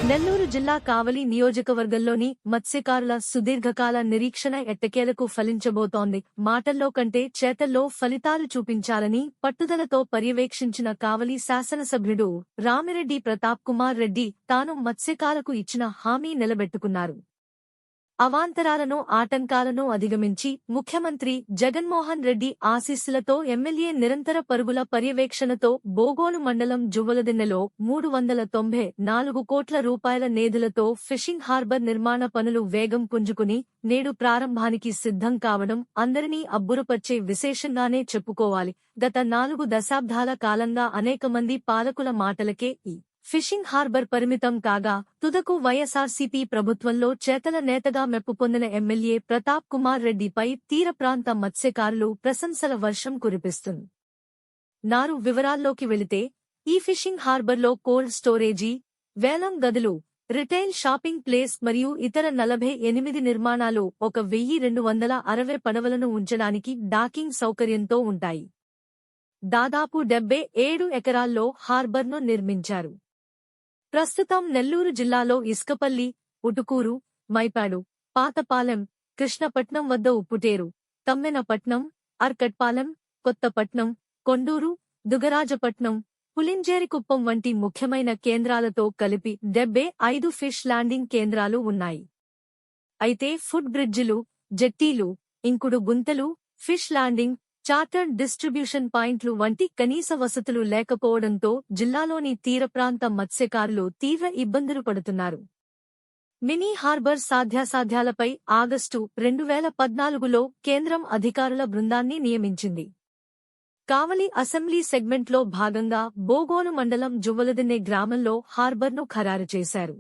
నెల్లూరు జిల్లా కావలి నియోజకవర్గంలోని మత్స్యకారుల సుదీర్ఘకాల నిరీక్షణ ఎట్టకేలకు ఫలించబోతోంది. మాటల్లో కంటే చేతల్లో ఫలితాలు చూపించాలని పట్టుదలతో పర్యవేక్షించిన కావలి శాసనసభ్యుడు రామిరెడ్డి ప్రతాప్ కుమార్ రెడ్డి తాను మత్స్యకారులకు ఇచ్చిన హామీ నిలబెట్టుకున్నారు. అవాంతరాలను ఆటంకాలను అధిగమించి ముఖ్యమంత్రి జగన్మోహన్ రెడ్డి ఆశీస్సులతో ఎమ్మెల్యే నిరంతర పరుగుల పర్యవేక్షణతో బోగోలు మండలం జువ్వలదిన్నెలో 394 కోట్ల రూపాయల నిధులతో ఫిషింగ్ హార్బర్ నిర్మాణ పనులు వేగం పుంజుకుని నేడు ప్రారంభానికి సిద్ధం కావడం అందరినీ అబ్బురపర్చే విశేషంగానే చెప్పుకోవాలి. గత 4 దశాబ్దాల కాలంగా అనేక మంది పాలకుల మాటలకే ఈ ఫిషింగ్ హార్బర్ పరిమితం కాగా తుదకు వైఎస్ఆర్సీపీ ప్రభుత్వంలో చేతల నేతగా మెప్పు పొందిన ఎమ్మెల్యే ప్రతాప్ కుమార్ రెడ్డిపై తీర ప్రాంత మత్స్యకారులు ప్రశంసల వర్షం కురిపిస్తున్నారు. వివరాల్లోకి వెళితే ఈ ఫిషింగ్ హార్బర్లో కోల్డ్ స్టోరేజీ, వేలం గదులు, రిటైల్ షాపింగ్ ప్లేస్ మరియు ఇతర 48 నిర్మాణాలు 1260 పడవలను ఉంచడానికి డాకింగ్ సౌకర్యంతో ఉంటాయి. దాదాపు 77 ఎకరాల్లో హార్బర్ను నిర్మించారు. ప్రస్తుతం నెల్లూరు జిల్లాలో ఇసుకపల్లి, ఉటుకూరు, మైపాడు, పాతపాలెం, కృష్ణపట్నం వద్ద ఉప్పుటేరు, తమ్మెనపట్నం, అర్కట్పాలెం, కొత్తపట్నం, కొండూరు, దుగరాజపట్నం, పులింజేరికుప్పం వంటి ముఖ్యమైన కేంద్రాలతో కలిపి 75 ఫిష్ ల్యాండింగ్ కేంద్రాలు ఉన్నాయి. అయితే ఫుట్ బ్రిడ్జిలు, జెట్టీలు, ఇంకుడు గుంతలు, ఫిష్ ల్యాండింగ్, చార్టర్డ్ డిస్ట్రిబ్యూషన్ పాయింట్లు వంటి కనీస వసతులు లేకపోవడంతో జిల్లాలోని తీరప్రాంత మత్స్యకారులు తీవ్ర ఇబ్బందులు పడుతున్నారు. మినీ హార్బర్ సాధ్యాసాధ్యాలపై ఆగస్టు 2014లో కేంద్రం అధికారుల బృందాన్ని నియమించింది. కావలి అసెంబ్లీ సెగ్మెంట్లో భాగంగా బోగోలు మండలం జువ్వలదిన్నె గ్రామంలో హార్బర్ను ఖరారు చేశారు.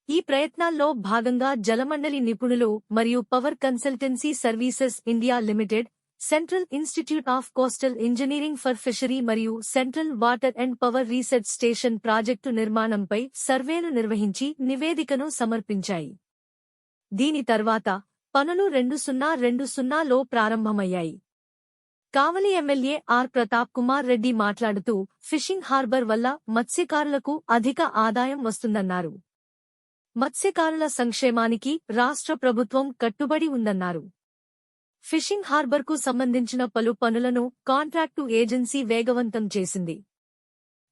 ఈ ప్రయత్నాల్లో భాగంగా జలమండలి నిపుణులు మరియు power consultancy services India limited, central institute of coastal engineering for fishery మరియు central water and power research station project నిర్మాణంపై సర్వేలు నిర్వహించి నివేదికను సమర్పించాయి. దీని తర్వాత పనులు 2020లో ప్రారంభమయ్యాయి. కావలి ఎమ్మెల్యే ఆర్ ప్రతాప్ కుమార్ రెడ్డి మాట్లాడుతూ ఫిషింగ్ హార్బర్ వల్ల మత్స్యకారులకు అధిక ఆదాయం వస్తుందన్నారు. మత్స్యకారుల సంక్షేమానికి రాష్ట్ర ప్రభుత్వం కట్టుబడి ఉందన్నారు. ఫిషింగ్ హార్బర్కు సంబంధించిన పలు పనులను కాంట్రాక్టు ఏజెన్సీ వేగవంతం చేసింది.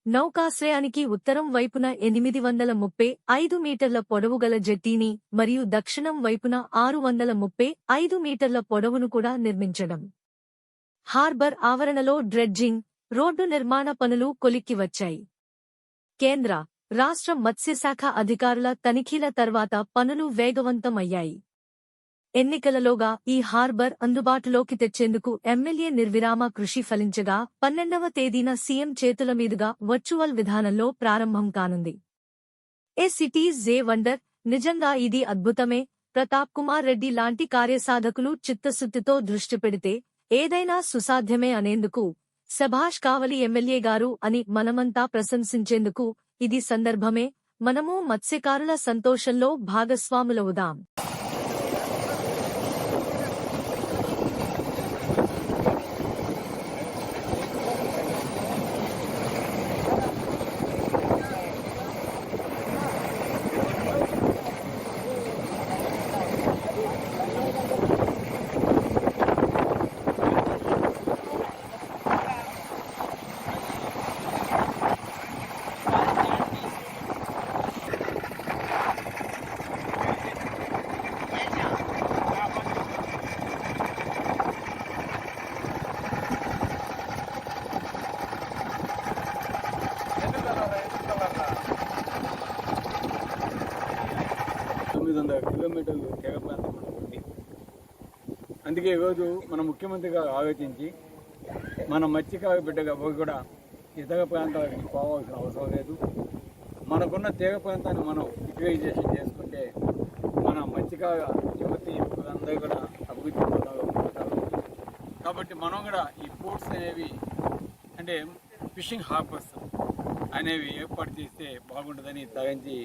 నౌకాశ్రయానికి ఉత్తరం వైపున 835 మీటర్ల పొడవుగల జెట్టీని మరియు దక్షిణం వైపున 635 మీటర్ల పొడవును కూడా నిర్మించడం. హార్బర్ ఆవరణలో డ్రెడ్జింగ్, రోడ్డు నిర్మాణ పనులు కొలిక్కి వచ్చాయి. కేంద్ర, రాష్ట్ర మత్స్యశాఖ అధికారుల తనిఖీల తర్వాత పనులు వేగవంతం అయ్యాయి. ఎన్నికలలోగా ఈ హార్బర్ అందుబాటులోకి తెచ్చేందుకు ఎమ్మెల్యే నిర్విరామ కృషి ఫలించగా 12వ తేదీన సీఎం చేతుల మీదుగా వర్చువల్ విధానంలో ప్రారంభం కానుంది. ఏ సిటీస్ ఏ వండర్. నిజంగా ఇది అద్భుతమే. ప్రతాప్ కుమార్ రెడ్డి లాంటి కార్యసాధకులు చిత్తశుద్ధితో దృష్టి పెడితే ఏదైనా సుసాధ్యమే అనేందుకు శభాష్ కావలి ఎమ్మెల్యే గారు అని మనమంతా ప్రశంసించేందుకు ఇది సందర్భమే. మనము మత్స్యకారుల సంతోషంలో భాగస్వాములవుదాం. కిలోమీటర్లు తెగ ప్రాంతం ఉంది. అందుకే ఈరోజు మన ముఖ్యమంత్రిగా ఆలోచించి మన మత్స్యకార బిడ్డగా కూడా ఇతర ప్రాంతాలకు పోవాల్సిన అవసరం లేదు. మనకున్న తీగ ప్రాంతాన్ని మనం యూటిలైజేషన్ చేసుకుంటే మన మత్స్యకార యువతి యువకులందరూ కూడా అభివృద్ధి పొందారు. కాబట్టి మనం కూడా ఈ పోర్ట్స్ అనేవి అంటే ఫిషింగ్ హార్బర్స్ అనేవి ఏర్పాటు చేస్తే బాగుంటుందని తరించి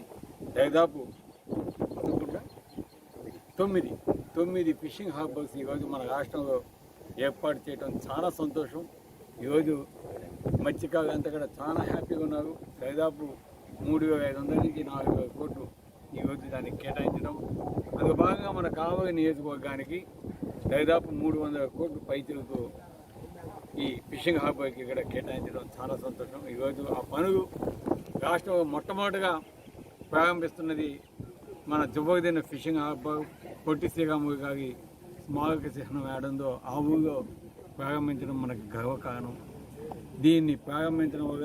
దాదాపు 9 ఫిషింగ్ హార్బర్స్ ఈరోజు మన రాష్ట్రంలో ఏర్పాటు చేయడం చాలా సంతోషం. ఈరోజు మత్స్యకారులు అంతా కూడా చాలా హ్యాపీగా ఉన్నారు. దాదాపు 3,500 నుంచి 4,000 కోట్లు ఈరోజు దానికి కేటాయించడం. అందులో భాగంగా మన కావలి నియోజకవర్గానికి దాదాపు 300 కోట్లు పైచలకు ఈ ఫిషింగ్ హార్బర్కి ఇక్కడ కేటాయించడం చాలా సంతోషం. ఈరోజు ఆ పనులు రాష్ట్రంలో మొట్టమొదటిగా ప్రారంభిస్తున్నది మన జువ్వదిన ఫిషింగ్ హార్బర్. పొట్టి శ్రీరాములు గారి స్మారక చిహ్నం వేయడంతో ఆ ఊళ్ళో ప్రారంభించడం మనకి గర్వకారణం. దీన్ని ప్రారంభించడం వల్ల